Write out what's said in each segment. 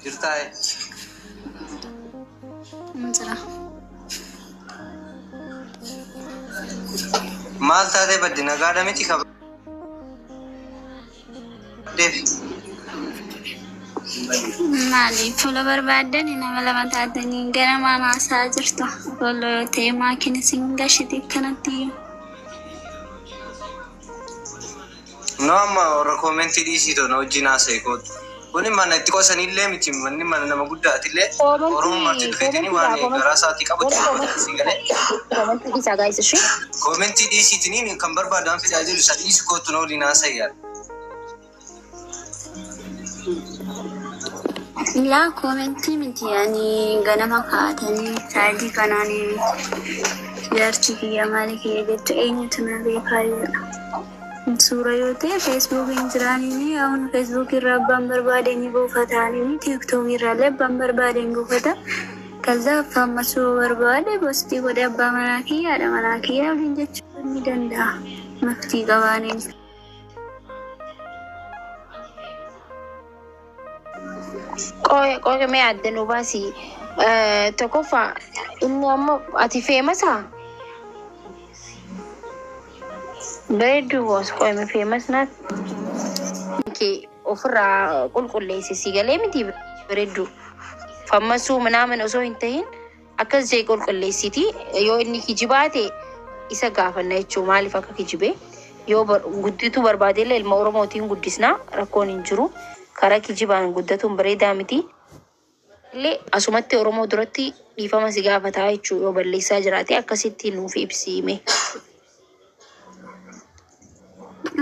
jirtaay Injira. maal taatee baddi nagaadha miti qaba Mali fuula barbaadani nama lama taatanii gara mana haasaa jirtu. Wallo yoo ta'e maakina singashiti kanatti no amma warra koomentii dhiisiitoo na wajjin haasa'e kootu kuni mana itti qosanillee miti manni mana nama guddaatillee oromummaatti dhufeetini waan garaa isaatii qabutti si galee koomentii dhiisiitiniin kan barbaadan fidaa jiru isa dhiisi kootu na waliin haasa'e yaadha. La komenti miti yani ganama kaatanii saayidii kanaanii jaarchi kiyya maali kiyya jettu eenyutu na beekaayudha. Suura yoo ta'e feesbuukiin jiraanii yaa'un feesbuukii irraa abbaan barbaade ni buufataanii tiiktookii irraallee abbaan barbaade ni buufata. Kaza fammasuu barbaade postii godhe abbaa manaa kiyyaadha manaa kiyyaa waliin jechuu ni danda'a maftii qabaaniin. Qoy me adda nu baasi tokkoffaa inni amma ati feemasa bareedduu boos qoy me feemas naat kee ofirraa qulqulleesse si galee miti bareedduu fammasuu manaaman osoo hin tahin akkas jee qulqulleessiti yoo inni kijibaate isa gaafanna jechuu maaliif akka kijibee yoo gudditu barbaadeillee ilma oromootiin guddisnaa rakkoon hin jiru. Karaa kijibaan guddatuun bareedaa miti. Illee asumatti Oromoo duratti dhiifama si gaafataa jechuudha yoo balleessaa jiraate akkasitti nuuf ibsime.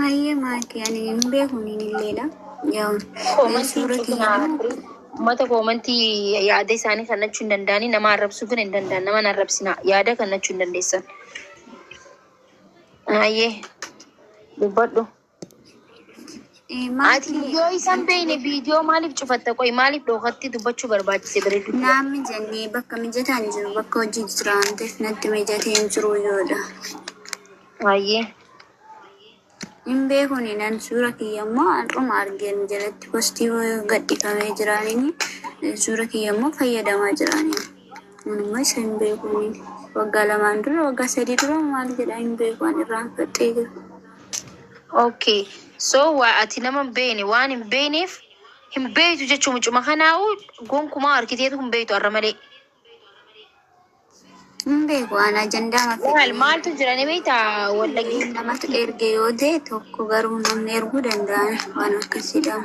Ayyee maatii ani hin beekun illeedha. Uummata koomantii yaada isaanii kannachuu hin danda'anii nama arrabsuu kan hin danda'an nama arrabsinaa yaada kannachuu hin dandeessan. Ayyee dubbadhu. Ati yoo isan beekne viidiyoo maaliif cufatta qoy maaliif dhokatti dubbachuu barbaachise bareedu. Namni jennee bakka mijataan jiru bakka hojii jira waan ta'eef natti mijatee hin jiru yoodha. Ayyee. Hin beekun nan suura kiyya immoo har'uma argeen jalatti postii gadhiifamee jiraanii suura kiyya immoo fayyadamaa jiraanii. Kunimmoo isa hin beekun waggaa lamaan dura waggaa sadii dura maal jedhaa hin beekun irraanfattee jiru. Okay. So waa ati nama beene waan hin beeneef hin beektu jechuun mucuma kanaa'u gonkumaa harkiteetu hin beektu har'a malee. Hin beeku waan ajandaa maaltu jira ni beektaa wallagii. Namatu erge yoo ta'e tokko garuu namni erguu danda'an waan akkasiidha.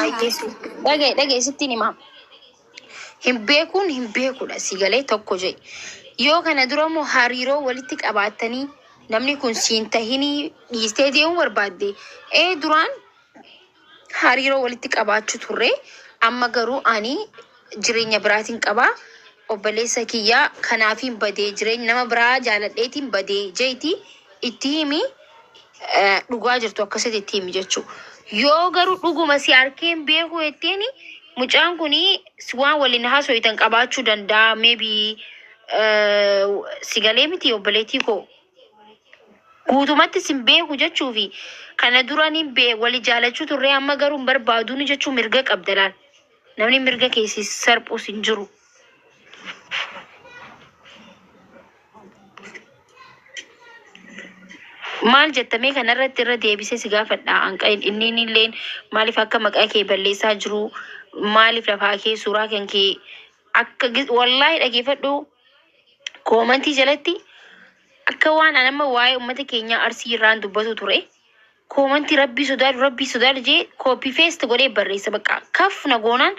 Dhagee sittiin himaa. Hin beekuun hin beekudha si galee tokko jedhe. Yoo kana dura immoo hariiroo walitti qabaatanii namni kun siin tahinii dhiistee deemuu barbaadde. Duraan hariiroo walitti qabaachuu turre amma garuu ani jireenya biraatiin qabaa. Obboleessa kiyyaa kanaafiin badee jireenya nama biraa jaaladheetiin badee jeeti itti himi dhugaa jirtu akkasitti itti himi jechuudha. Yoo garuu dhuguma si harkeen beekuu jetteeni mucaan kunii waan waliin haasoftan qabaachuu danda'a maybe si galee miti obboleettii koo. Guutumatti sin beeku jechuufi kana duraan wali jaalachuu turre amma garuu hin barbaaduun jechuun mirga qabdalaan namni mirga keessi sarphus hin jiru. Maal jettamee kanarratti irra deebisee si gaafadha inni illee maaliif akka maqaa kee balleessaa jiru maaliif lafaa kee suuraa kan kee akka wallaahi dhageeffadhu koomantii jalatti. Akka waan anama waa'ee uummata keenya arsii irraan dubbatu ture. Koomantii rabbii sodaatu jee koopii feest godhee barreessa bakka kaf nagoonaan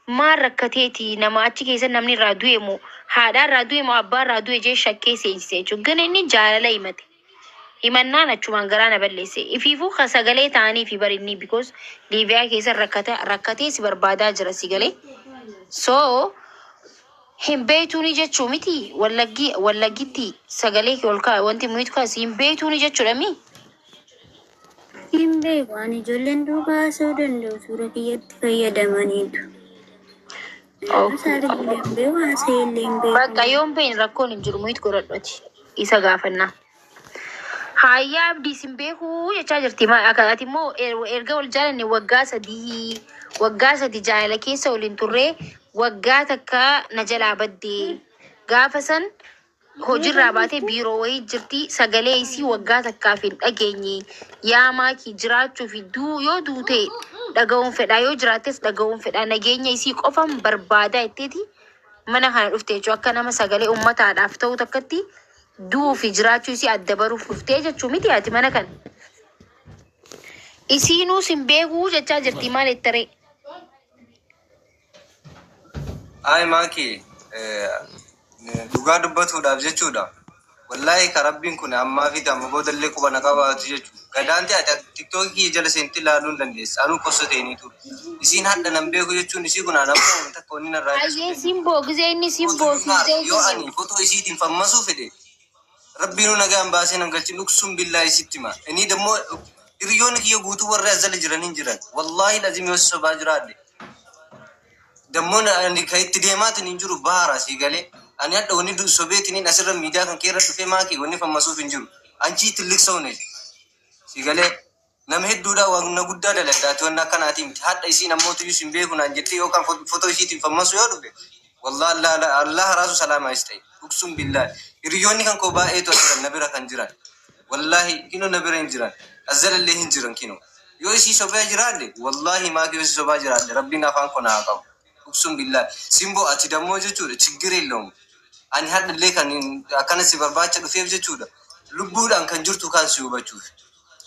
maal rakkateeti nama achi keessa namni irraa du'e moo haadhaa irraa du'e moo abbaa irraa du'e jee shakkee seensise jechuudha. Gana inni jaalala himate. Himannaan achumaan garaa na balleesse. Ifiifuu sagalee ta'anii fi barinni because Liibiyaa keessa rakkatee si barbaadaa jira si galee. So hin beektuuni jechuu miti wallaggitti sagalee ol kaa'e wanti muhiitu kaasi hin beektuuni jechuudha mi. Hin beeku ani ijoolleen duukaa haasa'uu danda'u suura kiyyatti fayyadamaniitu. Bakka yoon beekne rakkoon hin jiru muhiitu godhadhuati isa gaafannaa. Hayyaa abdii sin beekuu jechaa jirti. Akkaataa immoo erga wal jaalanne waggaa sadii jaalala keessa waliin turree waggaa takka na jalaa baddee gaafa san hojiirraa baatee biiroo wayii jirti sagalee isii waggaa takkaaf hin dhageenye yaa maakii jiraachuuf yoo duute dhaga'uun fedhaa yoo jiraates dhaga'uun fedhaa nageenya isii qofan barbaadaa itteeti mana kana dhufte jechuun akka nama sagalee uummataadhaaf ta'u takkatti du'uu fi jiraachuu isii adda baruuf dhuftee jechuu miti ati mana kana. Isiinuu sin beekuu jechaa jirti maal ettaree? Ay maakii dhugaa dubbatuudhaaf jechuudha. Wallaahi ka rabbiin kun ammaa fi amma boodallee quba na qabaatu jechuudha. Gadaanti ati tiktookii jala seenti ilaaluu hin dandeessa. Anuu kosoteeniitu. Isiin hadda nan beeku jechuun isii kun anammoo wanta koonni narraa Ayyee simboo gisee inni simboo yoo ani fotoo isiitiin fammasuu fedhe rabbiinuu nagaan baasee nan galchi dhugsuun billaa isitti hima. Inni dammoo hiriyoonni kiyya guutuu warri azala jiran hin jiran. Wallaahi lazim yoo sobaa jiraadde. Dammoo ani kan itti deemaatiin hin jiru baara sii galee. Ani hadda wanni sobeetiniin asirra miidiyaa kan keerra dhufee maakii wanni fammasuuf hin jiru. Anchi tilliksoone sii galee nama hedduudha waan guddaa dalagdaati wanna akkanaatii miti. Hadda isiin ammootu iyyuu sin beeku naan jettee yookaan fotoo isiitiin fammasu yoo dhufe wallaahi Allah raasu salaamaa is ta'e dhugsuun billaa. Hiriyoonni kan koo baay'eetu asiran na bira kan jiran. Wallaahi kinoo na bira hin jiran. Azalallee hin jiran kinoo. Yoo isii sobaa jiraadde wallaahi maakii yoo isii sobaa jiraadde rabbiin afaan koo naa qabu. Dhugsuun billaa. Simboo ati dammoo jechuudha chiggiree illee ani haddallee kan akkana si barbaacha dhufeef jechuudha. Lubbuudhaan kan jirtu kan si hubachuuf.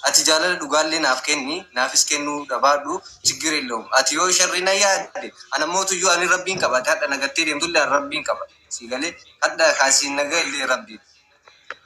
Ati jaalala dhugaallee naaf kenni, naafis kennuu dhabaadhu chiggiree illee. Ati yoo sharri na yaadde ana mootuyyuu ani rabbiin qaba. Hadda nagattee deemtullee rabbiin qaba. Si galee hadda kaasiin nagaa illee rabbiin.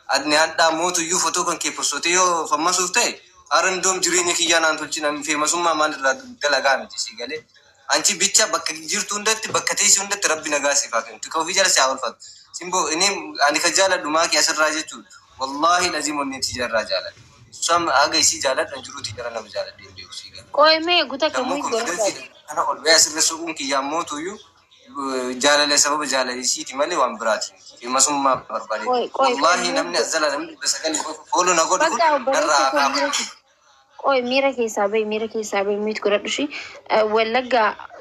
Adni hadda mootuyyuu fotoo kan kee postotee yoo fammasuuf ta'e harandoom jireenya kiyyaa naan tolchinan feemasummaa maalirraa dalagaa miti si galee. Anchi bicha bakka jirtu hundatti bakka teessi hundatti rabbi nagaa siif haa kennu. Tika ofii jala si haa oolfatu. Simboo inni ani kan jaaladhu maakii asirraa jechuudha. Wallaahi lazim onni itti jarraa jaaladha. Sam aga isii jaaladha jiruuti jara nama jaaladha hin beeku sii gala. Qoyimee guutaa kan Dammoo konfidensi kana ol ba'ee asirra suquun kiyyaa mootuyyuu jaalala sababa jaalala isiiti malee waan biraati. Feemasummaa barbaade. Wallaahi namni azala namni dhibba sagalii oolu na godhu kun narraa qaama. Qoy miira keessaa bahi miit godhadhu shi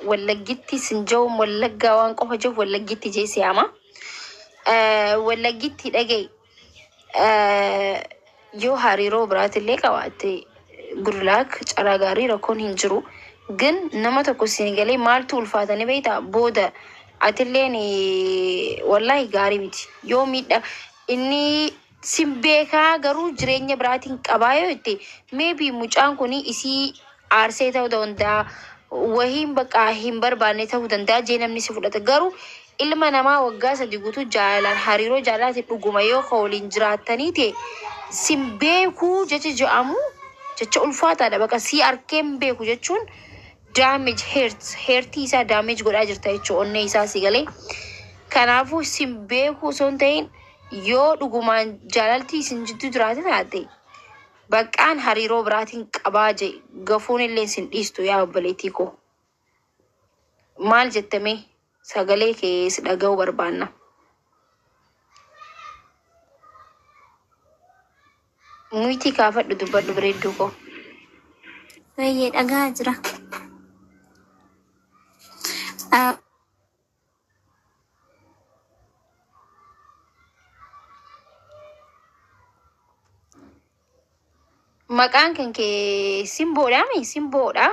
wallaggitti sinjawum wallaggaa waan qofa jiru wallaggitti jeesi ama wallaggitti dhagaye yoo hariiroo biraatillee qabaatte gurlaak caraa gaarii rakkoon hin jiru ግን nama tokko siin galee maaltu ulfaatanii beektaa booda atilleen wallaahi gaarii miti yoo miidha inni sin beekaa garuu jireenya biraatiin qabaa yoo itti maybe mucaan kun isii aarsee ta'uu danda'a wahiin bakka hin barbaanne ta'uu danda'a jee namni si fudhata garuu ilma namaa waggaa sadii guutuu jaalalaan hariiroo jaalalaatti dhuguma yoo waliin jiraatanii ta'e sin beekuu jecha jedhamu jecha ulfaataadha bakka si arkeen beeku jechuun damage heertii isaa damage godhaa jirta jechuun onnee isaa si galee kanaafuu sin beekuu osoo hin ta'in yoo dhugumaan jaalaltii isin jidduu jiraate taate baqqaan hariiroo biraatiin qabaa je gafuun illee sin dhiistu yaa obboleettii koo maal jettame sagalee kee si dhaga'uu barbaanna. Muytii kaafadhu dubbadhu bareedduu koo. Baay'ee dhagaa jira. Maqaan kan kee simboodhaa mi simboodhaa?